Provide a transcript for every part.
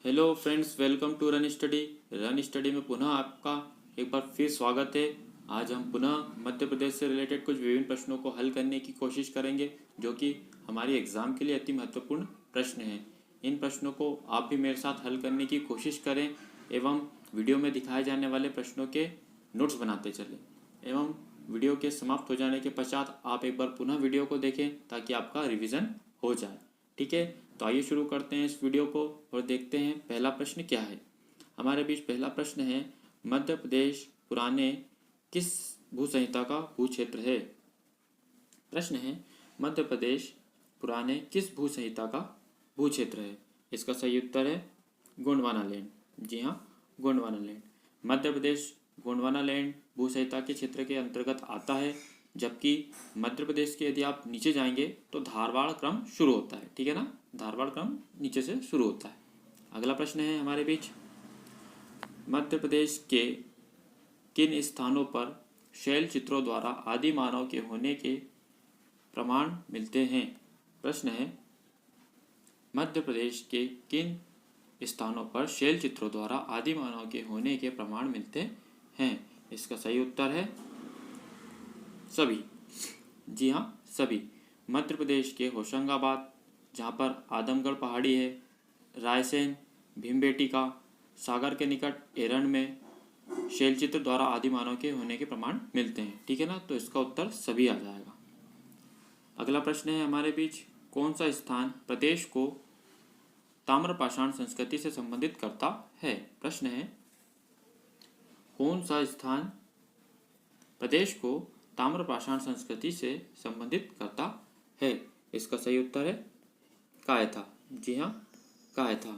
Hello friends, welcome to Run Study. Run Study में पुनः आपका एक बार फिर स्वागत है। आज हम पुनः मध्य प्रदेश से रिलेटेड कुछ विभिन्न प्रश्नों को हल करने की कोशिश करेंगे, जो कि हमारी एग्ज़ाम के लिए अति महत्वपूर्ण प्रश्न हैं। इन प्रश्नों को आप भी मेरे साथ हल करने की कोशिश करें एवं वीडियो में दिखाए जाने वाले प्रश्नों के नोट्स बनाते चलें एवं वीडियो के समाप्त हो जाने के पश्चात आप एक बार पुनः वीडियो को देखें ताकि आपका रिवीजन हो जाए। ठीक है, तो आइए शुरू करते हैं इस वीडियो को और देखते हैं पहला प्रश्न क्या है। हमारे बीच पहला प्रश्न है, मध्य प्रदेश पुराने किस भू संहिता का भू क्षेत्र है। प्रश्न है, मध्य प्रदेश पुराने किस भू संहिता का भू क्षेत्र है। इसका सही उत्तर है गोंडवाना लैंड। जी हाँ, गोंडवाना लैंड। मध्य प्रदेश गोंडवाना लैंड भू संहिता के क्षेत्र के अंतर्गत आता है, जबकि मध्य प्रदेश के यदि आप नीचे जाएंगे तो धारवाड़ क्रम शुरू होता है। ठीक है ना, धारवाड़ क्रम नीचे से शुरू होता है। अगला प्रश्न है हमारे बीच, मध्य प्रदेश के किन स्थानों पर शैल चित्रों द्वारा आदि मानव के होने के प्रमाण मिलते हैं। प्रश्न है, मध्य प्रदेश के किन स्थानों पर शैल चित्रों द्वारा आदि मानव के होने के प्रमाण मिलते हैं। इसका सही उत्तर है सभी। जी हाँ, सभी। मध्य प्रदेश के होशंगाबाद, जहाँ पर आदमगढ़ पहाड़ी है, रायसेन, भीमबेटका, सागर के निकट एरंड में शैलचित्र द्वारा आदि मानव के होने के प्रमाण मिलते हैं। ठीक है ना, तो इसका उत्तर सभी आ जाएगा। अगला प्रश्न है हमारे बीच, कौन सा स्थान प्रदेश को ताम्रपाषाण संस्कृति से संबंधित करता है। प्रश्न है, कौन सा स्थान प्रदेश को ताम्रपाषाण संस्कृति से संबंधित करता है। इसका सही उत्तर है कायथा। जी हाँ, कायथा।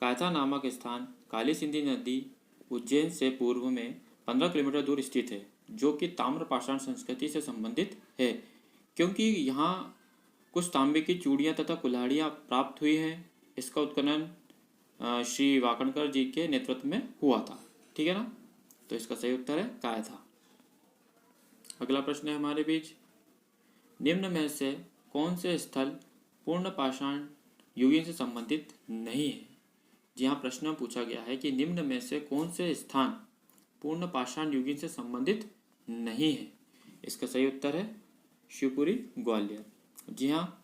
कायथा नामक स्थान काली सिंधु नदी उज्जैन से पूर्व में 15 किलोमीटर दूर स्थित है, जो कि ताम्रपाषाण संस्कृति से संबंधित है, क्योंकि यहाँ कुछ तांबे की चूड़ियाँ तथा कुल्हाड़ियाँ प्राप्त हुई हैं। इसका उत्खनन श्री वाकणकर जी के नेतृत्व में हुआ था। ठीक है ना, तो इसका सही उत्तर है कायथा। अगला प्रश्न है हमारे बीच, निम्न में से कौन से स्थल पूर्ण पाषाण युगीन से संबंधित नहीं है। जी हाँ, प्रश्न पूछा गया है कि निम्न में से कौन से स्थान पूर्ण पाषाण युगीन से संबंधित नहीं है। इसका सही उत्तर है शिवपुरी, ग्वालियर। जी हाँ,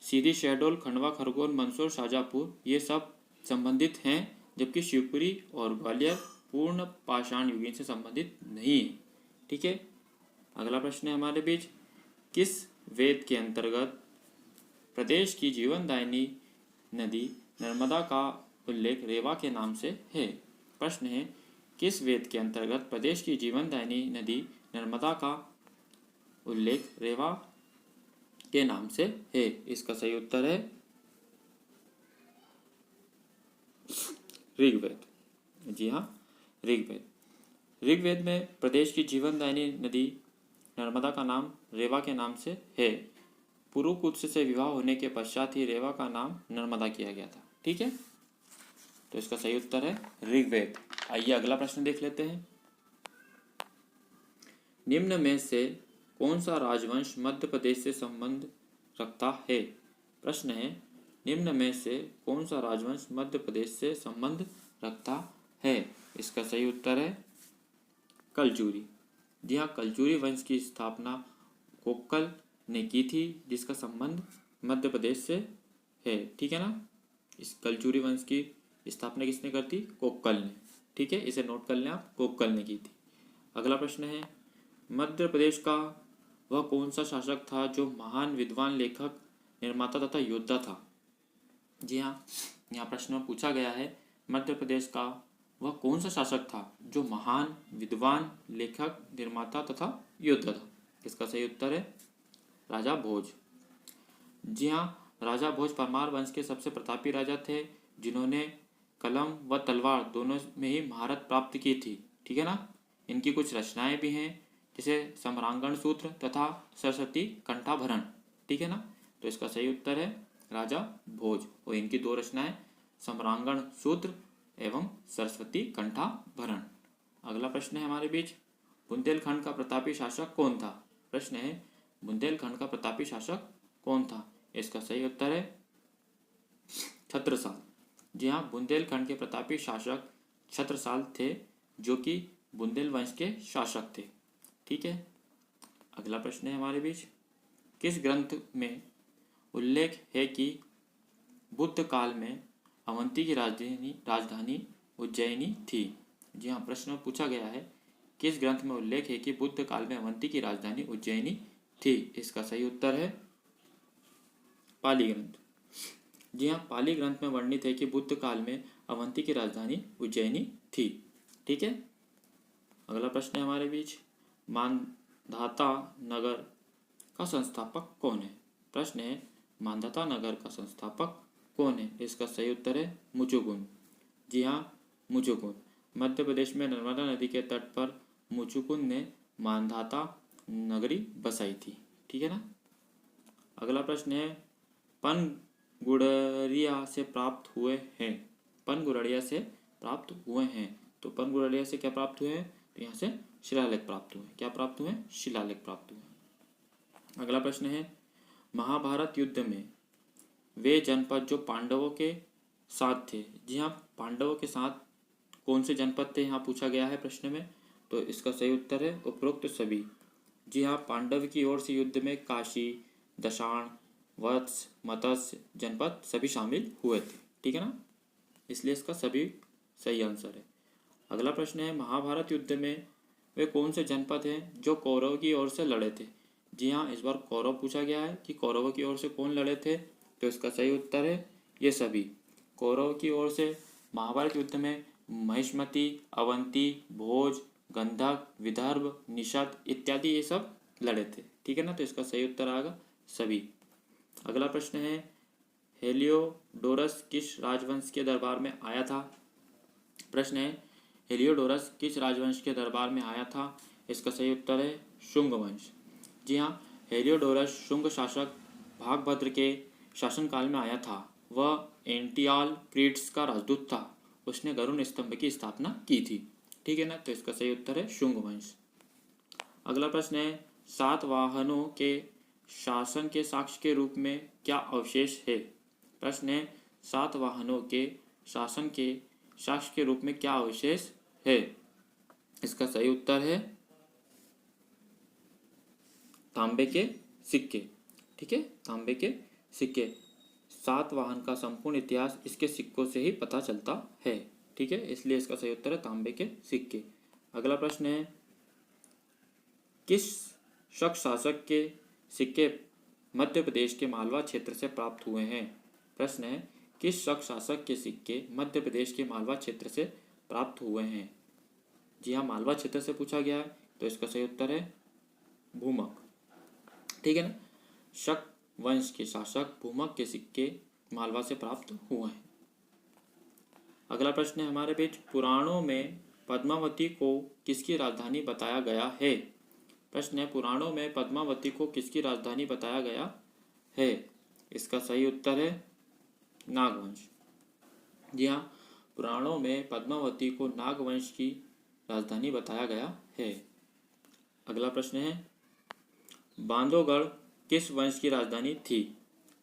सीधी, शहडोल, खंडवा, खरगोन, मंदसौर, शाजापुर ये सब संबंधित हैं, जबकि शिवपुरी और ग्वालियर पूर्ण पाषाण युगीन से संबंधित नहीं है। ठीक है, अगला प्रश्न है हमारे बीच, किस वेद के अंतर्गत प्रदेश की जीवनदायिनी नदी नर्मदा का उल्लेख रेवा के नाम से है। प्रश्न है, किस वेद के अंतर्गत प्रदेश की जीवनदायिनी नदी नर्मदा का उल्लेख रेवा के नाम से है। इसका सही उत्तर है ऋग्वेद। जी हाँ, ऋग्वेद। ऋग्वेद में प्रदेश की जीवनदायिनी नदी नर्मदा का नाम रेवा के नाम से है। पुरुकुत्स से विवाह होने के पश्चात ही रेवा का नाम नर्मदा किया गया था। ठीक है, तो इसका सही उत्तर है ऋग्वेद। आइए अगला प्रश्न देख लेते हैं, निम्न में से कौन सा राजवंश मध्य प्रदेश से संबंध रखता है। प्रश्न है, निम्न में से कौन सा राजवंश मध्य प्रदेश से संबंध रखता है। इसका सही उत्तर है कलचुरी। जी हाँ, कलचुरी वंश की स्थापना कोक्कल ने की थी, जिसका संबंध मध्य प्रदेश से है। ठीक है ना, इस कलचुरी वंश की स्थापना किसने कर दी, कोक्कल ने। ठीक है, इसे नोट कर लें आप, कोक्कल ने की थी। अगला प्रश्न है, मध्य प्रदेश का वह कौन सा शासक था जो महान विद्वान, लेखक, निर्माता तथा योद्धा था। जी हाँ, यहाँ प्रश्न में पूछा गया है, मध्य प्रदेश का वह कौन सा शासक था जो महान विद्वान, लेखक, निर्माता तथा योद्धा था। इसका सही उत्तर है राजा भोज। जी हाँ, राजा भोज परमार वंश के सबसे प्रतापी राजा थे, जिन्होंने कलम व तलवार दोनों में ही महारत प्राप्त की थी। ठीक है ना, इनकी कुछ रचनाएं भी हैं, जैसे सम्रांगण सूत्र तथा सरस्वती कंठाभरण। ठीक है ना, तो इसका सही उत्तर है राजा भोज, और इनकी दो रचनाएं सम्रांगण सूत्र एवं सरस्वती कंठाभरण। अगला प्रश्न है हमारे बीच, बुंदेलखंड का प्रतापी शासक कौन था। प्रश्न है, बुंदेलखंड का प्रतापी शासक कौन था। इसका सही उत्तर है छत्रसाल। जी हाँ, बुंदेलखंड के प्रतापी शासक छत्रसाल थे, जो कि बुंदेल वंश के शासक थे। ठीक है, अगला प्रश्न है हमारे बीच, किस ग्रंथ में उल्लेख है कि बुद्ध काल में अवंती की राजधानी उज्जैनी थी? जी हाँ, प्रश्न में पूछा गया है किस ग्रंथ में उल्लेख है कि बुद्ध काल में अवंती की राजधानी उज्जैनी थी? इसका सही उत्तर है पाली ग्रंथ। जी हाँ, पाली ग्रंथ में वर्णित है कि बुद्ध काल में अवंती की राजधानी उज्जैनी थी। ठीक है, अगला प्रश्न है हमारे बीच, मांधाता नगर का संस्थापक कौन है? प्रश्न है, मांधाता नगर का संस्थापक कौन है? इसका सही उत्तर है मुचुकुंद। जी हाँ, मुचुकुंद। मध्य प्रदेश में नर्मदा नदी के तट पर मुचुकुंद ने मांधाता नगरी बसाई थी। ठीक है ना। अगला प्रश्न है, पनगुड़िया से प्राप्त हुए हैं। पनगुड़िया से प्राप्त हुए हैं, तो पनगुड़िया से क्या प्राप्त हुए हैं? तो यहाँ से शिलालेख प्राप्त हुए। क्या प्राप्त हुए? शिलालेख प्राप्त हुए। अगला प्रश्न है, महाभारत युद्ध में वे जनपद जो पांडवों के साथ थे। जी हाँ, पांडवों के साथ कौन से जनपद थे यहाँ पूछा गया है प्रश्न में, तो इसका सही उत्तर है उपरोक्त सभी। जी हाँ, पांडव की ओर से युद्ध में काशी, दशाण, वत्स, मत्स्य जनपद सभी शामिल हुए थे। ठीक है ना, इसलिए इसका सभी सही आंसर है। अगला प्रश्न है, महाभारत युद्ध में वे कौन से जनपद हैं जो कौरव की ओर से लड़े थे? जी हाँ, इस बार कौरव पूछा गया है कि कौरवों की ओर से कौन लड़े थे, तो इसका सही उत्तर है ये सभी। कौरव की ओर से महाभारत युद्ध में महिष्मती, अवंती, भोज, गंधक, विदर्भ, निषद इत्यादि ये सब लड़े थे। ठीक है ना, तो इसका सही उत्तर आएगा सभी। अगला प्रश्न है, हेलियोडोरस किस राजवंश के दरबार में आया था? प्रश्न है, हेलियोडोरस किस राजवंश के दरबार में आया था? इसका सही उत्तर है शुंग वंश। जी हाँ, हेलियोडोरस शुंग शासक भागभद्र के शासनकाल में आया था। वह एंटियाल क्रीट्स का राजदूत था। उसने गरुड़ स्तंभ की स्थापना की थी। ठीक है ना, तो इसका सही उत्तर है शुंग वंश। अगला प्रश्न है, सातवाहनों के शासन के साक्ष्य के रूप में क्या अवशेष है? प्रश्न है, सातवाहनों के शासन के साक्ष्य के रूप में क्या अवशेष है? इसका सही उत्तर है तांबे के सिक्के। ठीक है, तांबे के सिक्के। सातवाहन का संपूर्ण इतिहास इसके सिक्कों से ही पता चलता है। ठीक है, इसलिए इसका सही उत्तर है तांबे के सिक्के। अगला प्रश्न है, किस शक शासक के सिक्के मध्य प्रदेश के मालवा क्षेत्र से प्राप्त हुए हैं? प्रश्न है, किस शक शासक के सिक्के मध्य प्रदेश के मालवा क्षेत्र से प्राप्त हुए हैं? जी हाँ, मालवा क्षेत्र से पूछा गया है, तो इसका सही उत्तर है भूमक। ठीक है ना, शक वंश के शासक भूमक के सिक्के मालवा से प्राप्त हुए हैं। अगला प्रश्न है हमारे बीच, पुराणों में पद्मावती को किसकी राजधानी बताया गया है? प्रश्न है, पुराणों में पद्मावती को किसकी राजधानी बताया गया है? इसका सही उत्तर है नागवंश। जी हाँ, पुराणों में पद्मावती को नागवंश की राजधानी बताया गया है। अगला प्रश्न है, बांधवगढ़ किस वंश की राजधानी थी?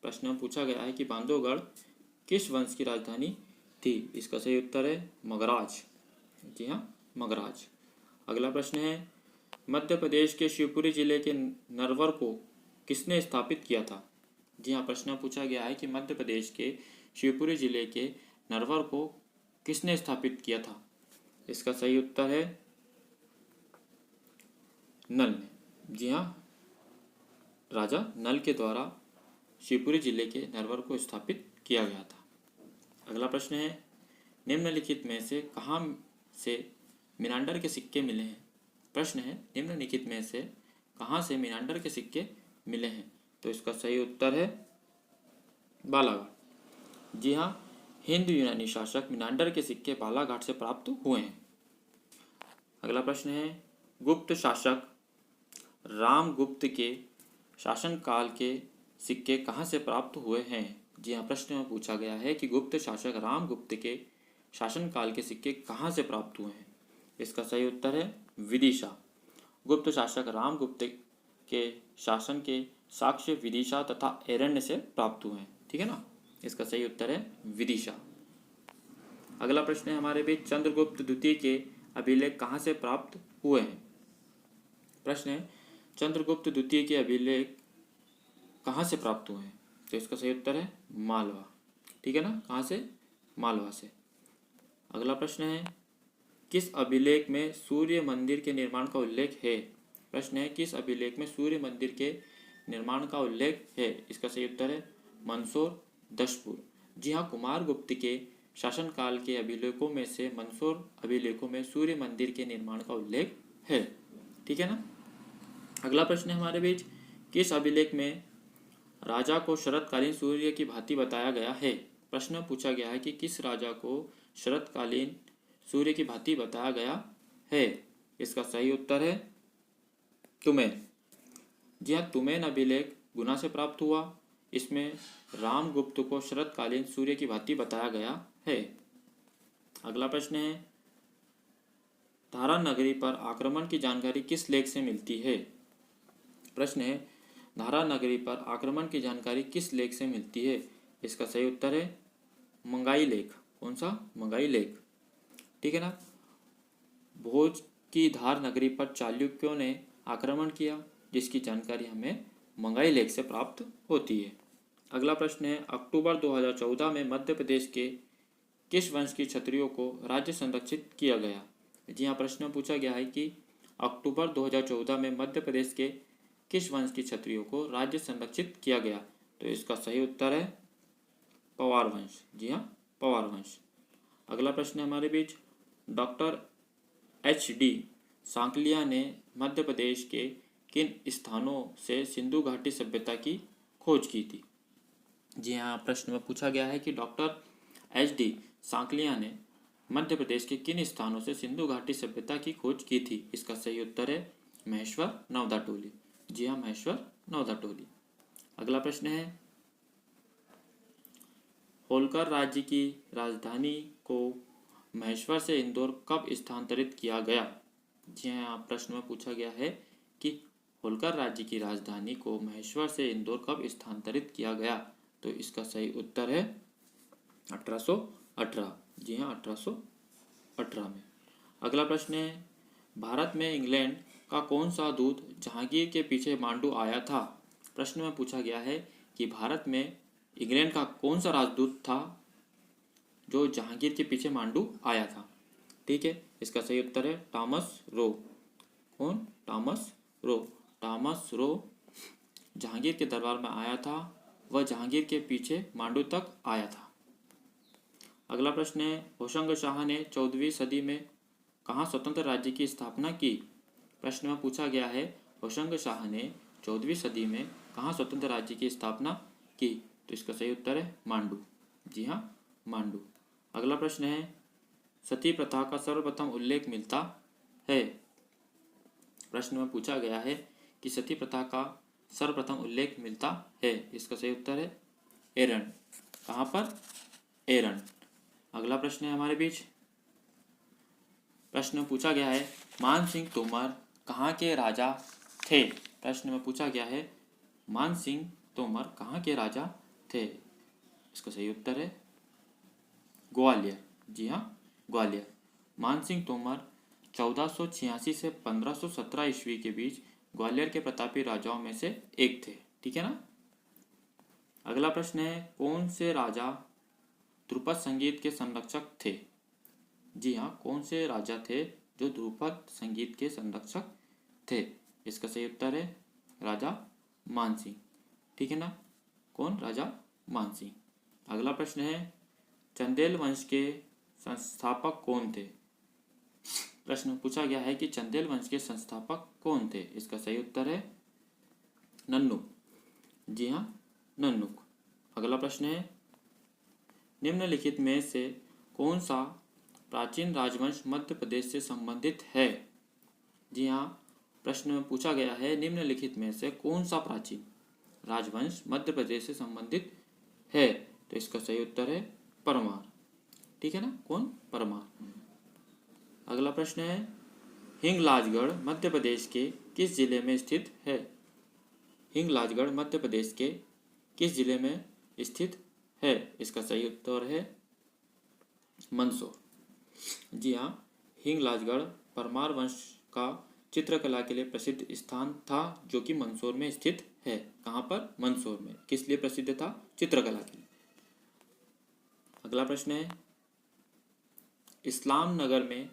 प्रश्न में पूछा गया है कि बांधवगढ़ किस वंश की राजधानी थी? इसका सही उत्तर है मगराज। जी हाँ, मगराज। अगला प्रश्न है, मध्य प्रदेश के शिवपुरी जिले के नरवर को किसने स्थापित किया था? जी हाँ, प्रश्न में पूछा गया है कि मध्य प्रदेश के शिवपुरी जिले के नरवर को किसने स्थापित किया था? इसका सही उत्तर है नल ने। जी हाँ, राजा नल के द्वारा शिवपुरी जिले के नरवर को स्थापित किया गया था। अगला प्रश्न है, निम्नलिखित में से कहाँ से मिनांडर के सिक्के मिले हैं? प्रश्न है, निम्नलिखित में से कहाँ से मिनांडर के सिक्के मिले हैं? तो इसका सही उत्तर है बालाघाट। जी हाँ, हिंदू यूनानी शासक मिनांडर के सिक्के बालाघाट से प्राप्त हुए हैं। अगला प्रश्न है, गुप्त शासक रामगुप्त के शासनकाल के सिक्के कहाँ से प्राप्त हुए हैं? जी हाँ, प्रश्न में पूछा गया है कि गुप्त शासक रामगुप्त के शासनकाल के सिक्के कहाँ से प्राप्त हुए हैं? इसका सही उत्तर है विदिशा। गुप्त शासक रामगुप्त के शासन के साक्ष्य विदिशा तथा एरण्य से प्राप्त हुए हैं। ठीक है ना, इसका सही उत्तर है विदिशा। अगला प्रश्न है हमारे बीच, चंद्रगुप्त द्वितीय के अभिलेख कहाँ से प्राप्त हुए हैं? प्रश्न है चंद्रगुप्त द्वितीय के अभिलेख कहाँ से प्राप्त हुए हैं? तो इसका सही उत्तर है मालवा। ठीक है ना, कहाँ से? मालवा से। अगला प्रश्न है, किस अभिलेख में सूर्य मंदिर के निर्माण का उल्लेख है? प्रश्न है, किस अभिलेख में सूर्य मंदिर के निर्माण का उल्लेख है? इसका सही उत्तर है मंदसौर दशपुर। जी हाँ, कुमार गुप्त के शासनकाल के अभिलेखों में से मंदसौर अभिलेखों में सूर्य मंदिर के निर्माण का उल्लेख है। ठीक है ना। अगला प्रश्न है हमारे बीच, किस अभिलेख में राजा को शरतकालीन सूर्य की भांति बताया गया है? प्रश्न पूछा गया है कि किस राजा को शरतकालीन सूर्य की भांति बताया गया है? इसका सही उत्तर है तुमेन। जी हाँ, तुमेन अभिलेख गुना से प्राप्त हुआ। इसमें रामगुप्त को शरतकालीन सूर्य की भांति बताया गया है। अगला प्रश्न है, धारा नगरी पर आक्रमण की जानकारी किस लेख से मिलती है? प्रश्न है, धारा नगरी पर आक्रमण की जानकारी किस लेख से मिलती है? इसका सही उत्तर है मंगाई लेख। कौन सा? मंगाई लेख। ठीक है ना। भोज की धार नगरी पर चालुक्यों ने आक्रमण किया, जिसकी जानकारी हमें मंगाई लेख से प्राप्त होती है। अगला प्रश्न है, अक्टूबर 2014 में मध्य प्रदेश के किस वंश की क्षत्रियों को राज्य संरक्षित किया गया? जी हाँ, प्रश्न पूछा गया है कि अक्टूबर 2014 में मध्य प्रदेश के किस वंश की क्षत्रियों को राज्य संरक्षित किया गया? तो इसका सही उत्तर है पवार वंश। जी हाँ, पवार वंश। अगला प्रश्न है हमारे बीच, डॉक्टर HD सांकलिया ने मध्य प्रदेश के किन स्थानों से सिंधु घाटी सभ्यता की खोज की थी? जी हाँ, प्रश्न में पूछा गया है कि डॉक्टर HD सांकलिया ने मध्य प्रदेश के किन स्थानों से सिंधु घाटी सभ्यता की खोज की थी? इसका सही उत्तर है महेश्वर नवदा-टोली। जी हाँ, महेश्वर नवदा-टोली। अगला प्रश्न है, होलकर राज्य की राजधानी को महेश्वर से इंदौर कब स्थानांतरित किया गया? जी हाँ, प्रश्न में पूछा गया है कि होलकर राज्य की राजधानी को महेश्वर से इंदौर कब स्थानांतरित किया गया? तो इसका सही उत्तर है 1818। जी हाँ, 1818 में। अगला प्रश्न है, भारत में इंग्लैंड का कौन सा दूत जहांगीर के पीछे मांडू आया था? प्रश्न में पूछा गया है कि भारत में इंग्लैंड का कौन सा राजदूत था जो जहांगीर के पीछे मांडू आया था? ठीक है, इसका सही उत्तर है थॉमस रो। कौन? Thomas Roe. Thomas Roe Jahangir के दरबार में आया था, वह जहांगीर के पीछे मांडू तक आया था। अगला प्रश्न है, होशंग शाह ने 14वीं सदी में कहाँ स्वतंत्र राज्य की स्थापना की? प्रश्न में पूछा गया है, होशंग शाह ने 14वीं सदी में कहाँ स्वतंत्र राज्य की स्थापना की? तो इसका सही उत्तर है मांडू। जी हाँ, मांडू। अगला प्रश्न है, सती प्रथा का सर्वप्रथम उल्लेख मिलता है? प्रश्न में पूछा गया है कि सती प्रथा का सर्वप्रथम उल्लेख मिलता है। इसका सही उत्तर है एरन। कहाँ पर? एरन। अगला प्रश्न है हमारे बीच, प्रश्न में पूछा गया है, मान सिंह तोमर कहाँ के राजा थे? प्रश्न में पूछा गया है, मान सिंह तोमर कहाँ के राजा थे? इसका सही उत्तर है ग्वालियर। जी हाँ, ग्वालियर। मान सिंह तोमर 1486 से 1517 ईस्वी के बीच ग्वालियर के प्रतापी राजाओं में से एक थे। ठीक है ना। अगला प्रश्न है, कौन से राजा ध्रुपद संगीत के संरक्षक थे? जी हाँ, कौन से राजा थे जो ध्रुपद संगीत के संरक्षक थे? इसका सही उत्तर है राजा मानसिंह। ठीक है ना। कौन? राजा मानसिंह। अगला प्रश्न है, चंदेल वंश के संस्थापक कौन थे? प्रश्न पूछा गया है कि चंदेल वंश के संस्थापक कौन थे? इसका सही उत्तर है नन्नुक। जी हाँ, नन्नुक। अगला प्रश्न है, निम्नलिखित में से कौन सा प्राचीन राजवंश मध्य प्रदेश से संबंधित है? जी हाँ, प्रश्न में पूछा गया है, निम्नलिखित में से कौन सा प्राचीन राजवंश मध्य प्रदेश से संबंधित है? तो इसका सही उत्तर है परमार। ठीक है ना। कौन? परमार। अगला प्रश्न है, हिंगलाजगढ़ मध्य प्रदेश के किस जिले में स्थित है? हिंगलाजगढ़ मध्य प्रदेश के किस जिले में स्थित है? इसका सही उत्तर है मंदसौर। जी हाँ, हिंगलाजगढ़ परमार वंश का चित्रकला के लिए प्रसिद्ध स्थान था, जो कि मंदसौर में स्थित है। कहाँ पर? मंदसौर में। किस लिए प्रसिद्ध था? चित्रकला के लिए। अगला प्रश्न है, इस्लाम नगर में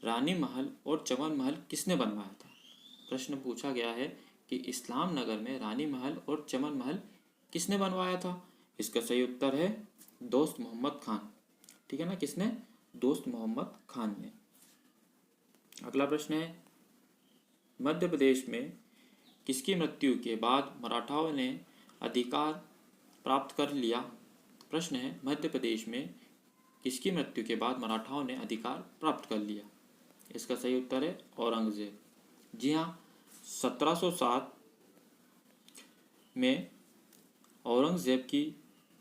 रानी महल और चमन महल किसने बनवाया था? प्रश्न पूछा गया है कि इस्लाम नगर में रानी महल और चमन महल किसने बनवाया था? इसका सही उत्तर है दोस्त मोहम्मद खान। ठीक है ना, किसने? दोस्त मोहम्मद खान ने। अगला प्रश्न है, मध्य प्रदेश में किसकी मृत्यु के बाद मराठाओं ने अधिकार प्राप्त कर लिया? प्रश्न है, मध्य प्रदेश में किसकी मृत्यु के बाद मराठाओं ने अधिकार प्राप्त कर लिया? इसका सही उत्तर है औरंगजेब। जी हाँ, 1707 में औरंगजेब की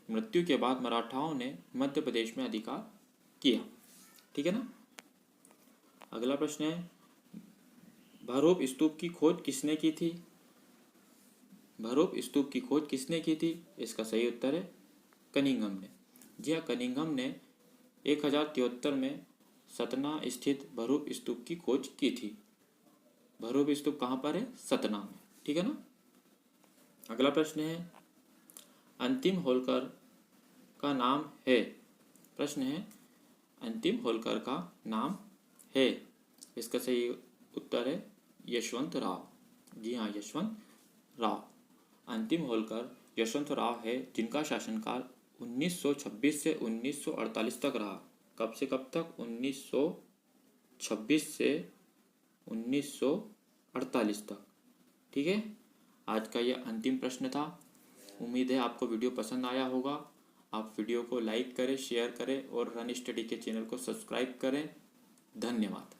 मृत्यु के बाद मराठाओं ने मध्य प्रदेश में अधिकार किया। ठीक है ना। अगला प्रश्न है, भैरव स्तूप की खोज किसने की थी? भैरव स्तूप की खोज किसने की थी? इसका सही उत्तर है कनिंघम ने। जी हाँ, कनिंघम ने 1073 में सतना स्थित भैरव स्तूप की खोज की थी। भैरव स्तूप कहाँ पर है? सतना में। ठीक है ना। अगला प्रश्न है, अंतिम होलकर का नाम है? प्रश्न है, अंतिम होलकर का नाम है? इसका सही उत्तर है यशवंत राव। जी हाँ, यशवंत राव। अंतिम होलकर यशवंत राव है, जिनका शासनकाल 1926 से 1948 तक रहा। कब से कब तक? 1926 से 1948 तक। ठीक है। आज का यह अंतिम प्रश्न था। उम्मीद है आपको वीडियो पसंद आया होगा। आप वीडियो को लाइक करें, शेयर करें और रन स्टडी के चैनल को सब्सक्राइब करें। धन्यवाद।